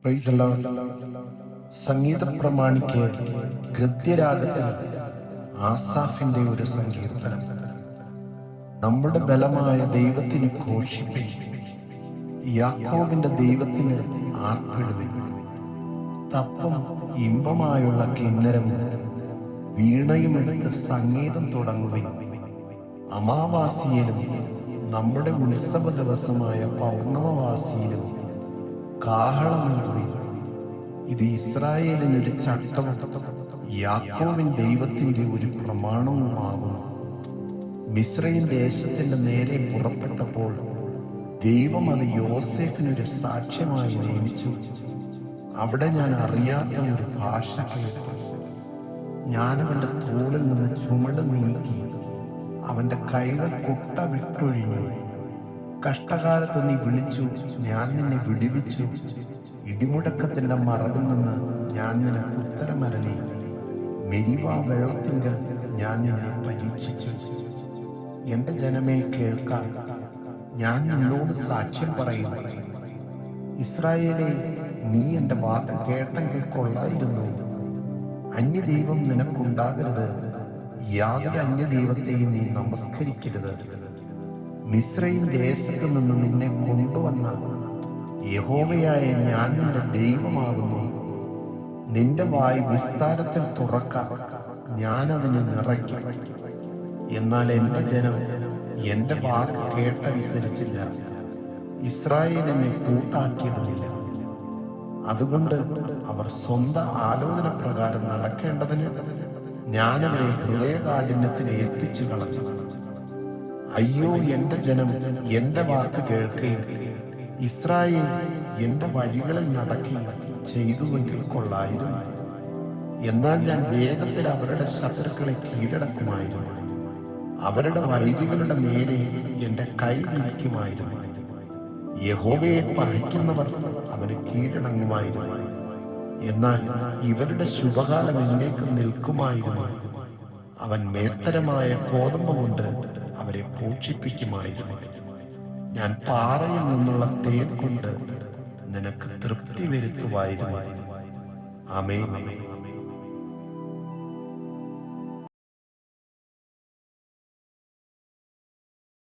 Price the lord. സംഗീത പ്രമാണിക്ക് ഗദ്യരാഗത്തിൽ ആസാഫിന്റെ ഒരു സങ്കീർത്തനം. നമ്മുടെ ബലമായ ദൈവത്തിന് ഘോഷിപ്പിൻ, യാക്കോബിന്റെ ദൈവത്തിന് ആർപ്പിടുവിൻ. തപ്പും ഇമ്പമായുള്ള കിന്നരം വീണയുമെടുത്ത് സംഗീതം തുടങ്ങുവിൻ. അമാവാസിയിലും നമ്മുടെ ഉത്സവ ദിവസമായ പൗർണമവാസിയിലും കാഹളമൂതുവിൻ. ഇത് ഇസ്രായേലിനൊരു ചട്ടവും യാക്കോബിൻ ദൈവത്തിന്റെ ഒരു പ്രമാണവുമാകുന്നു. മിസ്രയീം ദേശത്തിന്റെ നേരെ പുറപ്പെട്ടപ്പോൾ ദൈവം അത് യോസേഫിനൊരു സാക്ഷ്യമായി നിയമിച്ചു. അവിടെ ഞാൻ അറിയാത്ത ഒരു ഭാഷ കേട്ടു. ഞാനവന്റെ തോളിൽ നിന്ന് ചുമട് നീക്കി, അവന്റെ കൈകൾ കുട്ട വിട്ടൊഴിഞ്ഞു. കഷ്ടകാലത്ത് നീ വിളിച്ചു, ഞാൻ നിന്നെ വിടുവിച്ചു. ഇടിമുഴക്കത്തിന്റെ മറവിൽ നിന്ന് ഞാൻ നിനക്ക് ഉത്തരമരളി. മെരിവ വെള്ളത്തിങ്കൽ ഞാൻ നിന്നെ പരീക്ഷിച്ചു. എന്റെ ജനമേ കേൾക്കാൻ, ഞാൻ നിന്നോട് സാക്ഷ്യം പറയുന്നു. ഇസ്രായേലേ, നീ എന്റെ വാക്ക് കേട്ടെങ്കിൽ കൊള്ളായിരുന്നു. അന്യദൈവം നിനക്കുണ്ടാകരുത്, യാതൊരു അന്യദൈവത്തെയും നീ നമസ്കരിക്കരുത്. മിസ്രയീം ദേശത്ത് നിന്ന് നിന്നെ കൊണ്ടുവന്ന യഹോവയായ ഞാൻ നിന്റെ ദൈവമാകുന്നു. നിന്റെ വായ് വിസ്താരത്തിൽ തുറക്കാം, ഞാൻ അതിനെ നിറയ്ക്കും. എന്നാൽ എന്റെ ജനം എന്റെ വാക്ക് കേട്ടനുസരിച്ചില്ല, ഇസ്രായേലിനെ കൂട്ടാക്കിയതുമില്ല. അതുകൊണ്ട് അവർ സ്വന്തം ആലോചന പ്രകാരം നടക്കേണ്ടതിന് ഞാനവരെ ഹൃദയകാഠിന്യത്തിന് ഏൽപ്പിച്ചു കളഞ്ഞു. അയ്യോ, എന്റെ ജനം എന്റെ വാക്ക് കേൾക്കുകയും ഇസ്രായേൽ എന്റെ വഴികളിൽ നടക്കുകയും ചെയ്തുവെങ്കിൽ കൊള്ളായിരുന്നു. എന്നാൽ ഞാൻ വേഗത്തിൽ അവരുടെ ശത്രുക്കളെ കീഴടക്കുമായിരുന്നു. അവരുടെ വൈരികളുടെ നേരെ എന്റെ കൈ വിരിക്കുമായിരുന്നു. യഹോവയെ പകയ്ക്കുന്നവർ അവന് കീഴടങ്ങുമായിരുന്നു. എന്നാൽ ഇവരുടെ ശുഭകാലം എന്നേക്കും നിൽക്കുമായിരുന്നു. അവൻ മേത്തരമായ കോതമ്പ് കൊണ്ട് അവരെ പോഷിപ്പിക്കുമായിരുന്നു. ഞാൻ പാറയിൽ നിന്നുള്ള തേൻ കൊണ്ട് നിനക്ക് തൃപ്തി വരുത്തുമായിരുന്നു. ആമേൻ.